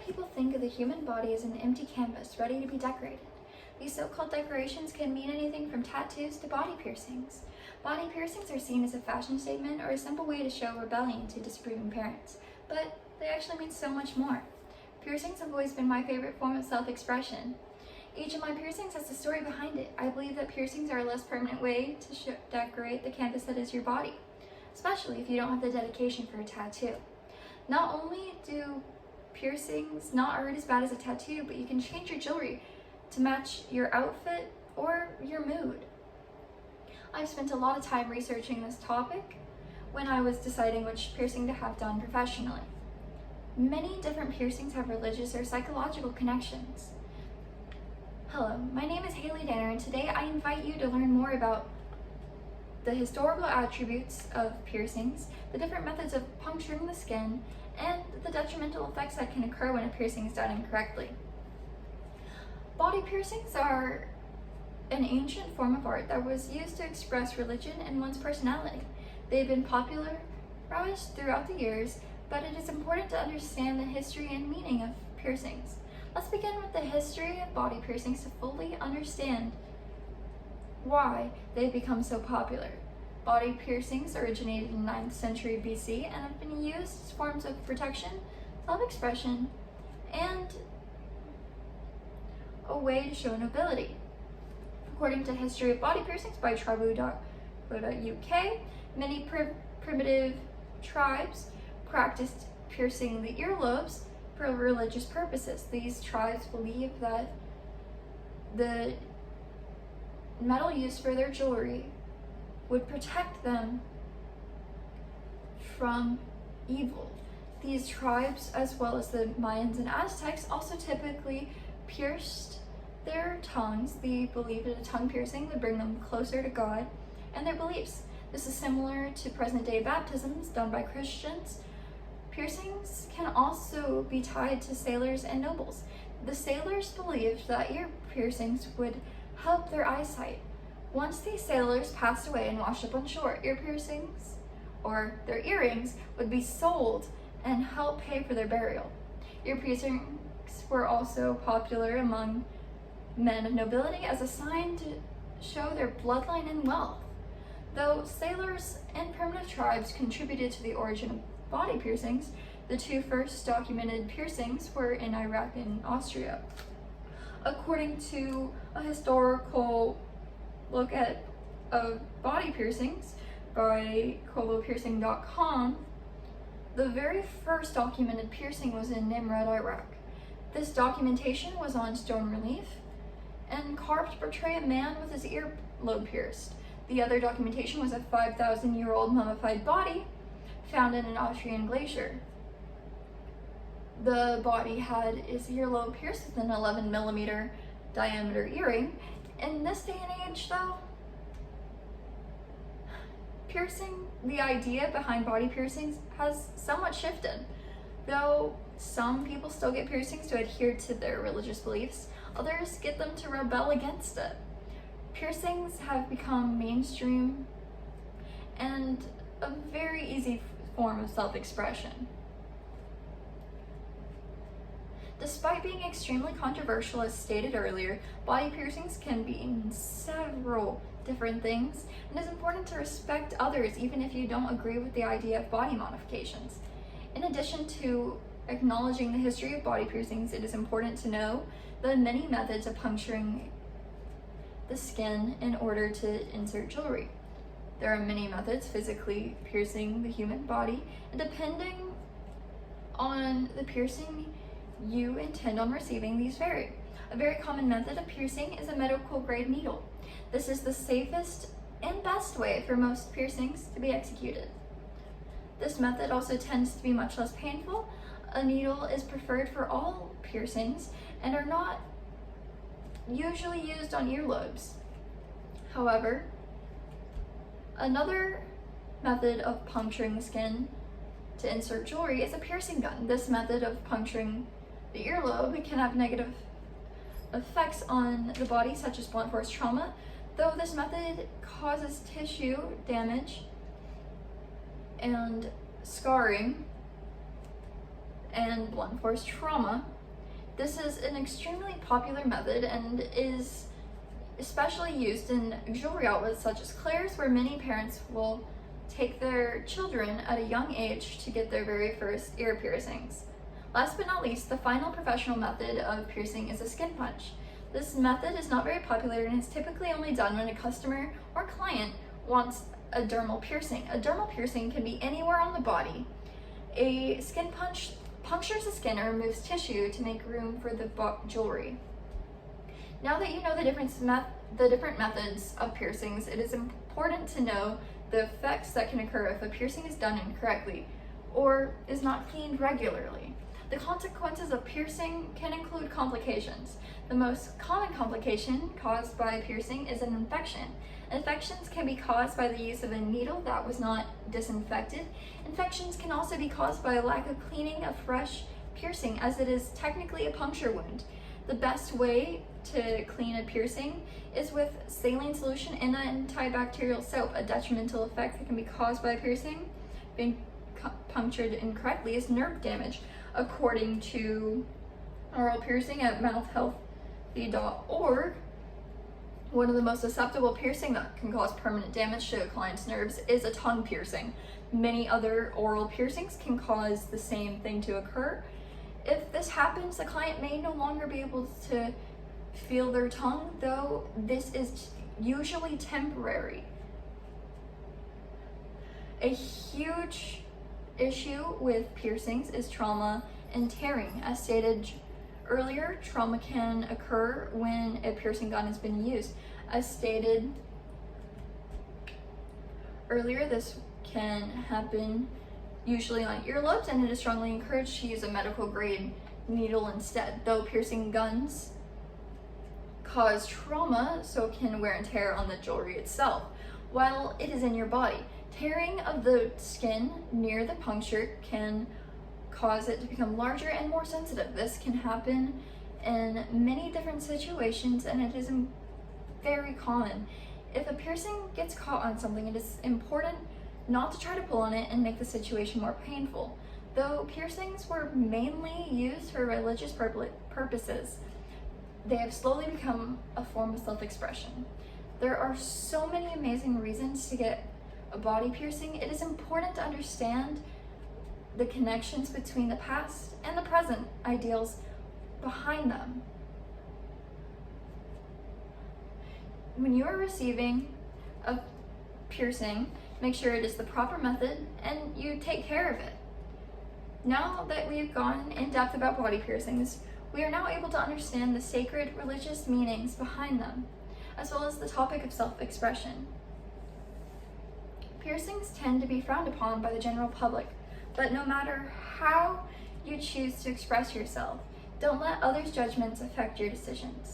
people think of the human body as an empty canvas ready to be decorated. These so-called decorations can mean anything from tattoos to body piercings. Body piercings are seen as a fashion statement or a simple way to show rebellion to disapproving parents, but they actually mean so much more. Piercings have always been my favorite form of self-expression. Each of my piercings has a story behind it. I believe that piercings are a less permanent way to decorate the canvas that is your body, especially if you don't have the dedication for a tattoo. Not only do piercings not hurt as bad as a tattoo, but you can change your jewelry to match your outfit or your mood. I've spent a lot of time researching this topic when I was deciding which piercing to have done professionally. Many different piercings have religious or psychological connections. Hello, my name is Haley Danner, and today I invite you to learn more about the historical attributes of piercings, the different methods of puncturing the skin, and the detrimental effects that can occur when a piercing is done incorrectly. Body piercings are an ancient form of art that was used to express religion and one's personality. They've been popularized throughout the years, but it is important to understand the history and meaning of piercings. Let's begin with the history of body piercings to fully understand why they've become so popular. Body piercings originated in the 9th century BC and have been used as forms of protection, self-expression, and a way to show nobility. According to History of Body Piercings by tribu.co.uk, many primitive tribes practiced piercing the earlobes for religious purposes. These tribes believed that the metal used for their jewelry would protect them from evil. These tribes, as well as the Mayans and Aztecs, also typically pierced their tongues. They believed that a tongue piercing would bring them closer to God and their beliefs. This is similar to present-day baptisms done by Christians. Piercings can also be tied to sailors and nobles. The sailors believed that ear piercings would help their eyesight. Once these sailors passed away and washed up on shore, ear piercings, or their earrings, would be sold and help pay for their burial. Ear piercings were also popular among men of nobility as a sign to show their bloodline and wealth. Though sailors and primitive tribes contributed to the origin of body piercings, the two first documented piercings were in Iraq and Austria. According to a historical look at body piercings by colopiercing.com, the very first documented piercing was in Nimrud, Iraq. This documentation was on stone relief and carved to portray a man with his earlobe pierced. The other documentation was a 5,000-year-old mummified body found in an Austrian glacier. The body had his earlobe pierced with an 11mm diameter earring. In this day and age, though, the idea behind body piercings has somewhat shifted. Though some people still get piercings to adhere to their religious beliefs, others get them to rebel against it. Piercings have become mainstream and a very easy form of self-expression. Despite being extremely controversial, as stated earlier, body piercings can mean several different things, and it's important to respect others even if you don't agree with the idea of body modifications. In addition to acknowledging the history of body piercings, it is important to know the many methods of puncturing the skin in order to insert jewelry. There are many methods physically piercing the human body, and depending on the piercing you intend on receiving, these vary. A very common method of piercing is a medical grade needle. This is the safest and best way for most piercings to be executed. This method also tends to be much less painful. A needle is preferred for all piercings and are not usually used on earlobes. However, another method of puncturing the skin to insert jewelry is a piercing gun. This method of puncturing the earlobe can have negative effects on the body, such as blunt force trauma. Though this method causes tissue damage and scarring, and blunt force trauma. This is an extremely popular method and is especially used in jewelry outlets such as Claire's, where many parents will take their children at a young age to get their very first ear piercings. Last but not least, the final professional method of piercing is a skin punch. This method is not very popular and is typically only done when a customer or client wants a dermal piercing. A dermal piercing can be anywhere on the body. A skin punch punctures the skin or removes tissue to make room for the jewelry. Now that you know the different methods of piercings, it is important to know the effects that can occur if a piercing is done incorrectly or is not cleaned regularly. The consequences of piercing can include complications. The most common complication caused by piercing is an infection. Infections can be caused by the use of a needle that was not disinfected. Infections can also be caused by a lack of cleaning a fresh piercing, as it is technically a puncture wound. The best way to clean a piercing is with saline solution and antibacterial soap. A detrimental effect that can be caused by a piercing being punctured incorrectly is nerve damage. According to oral piercing at mouthhealthy.org, one of the most susceptible piercing that can cause permanent damage to a client's nerves is a tongue piercing. Many other oral piercings can cause the same thing to occur. If this happens, the client may no longer be able to feel their tongue, though this is usually temporary. A huge issue with piercings is trauma and tearing. As stated earlier, trauma can occur when a piercing gun has been used. As stated earlier, this can happen usually on earlobes, and it is strongly encouraged to use a medical grade needle instead. Though piercing guns cause trauma, so can wear and tear on the jewelry itself while it is in your body. Tearing of the skin near the puncture can cause it to become larger and more sensitive. This can happen in many different situations, and it is very common. If a piercing gets caught on something, it is important not to try to pull on it and make the situation more painful. Though piercings were mainly used for religious purposes, they have slowly become a form of self-expression. There are so many amazing reasons to get a body piercing. It is important to understand the connections between the past and the present ideals behind them. When you are receiving a piercing, make sure it is the proper method and you take care of it. Now that we've gone in depth about body piercings, we are now able to understand the sacred religious meanings behind them, as well as the topic of self-expression. Piercings tend to be frowned upon by the general public, but no matter how you choose to express yourself, don't let others' judgments affect your decisions.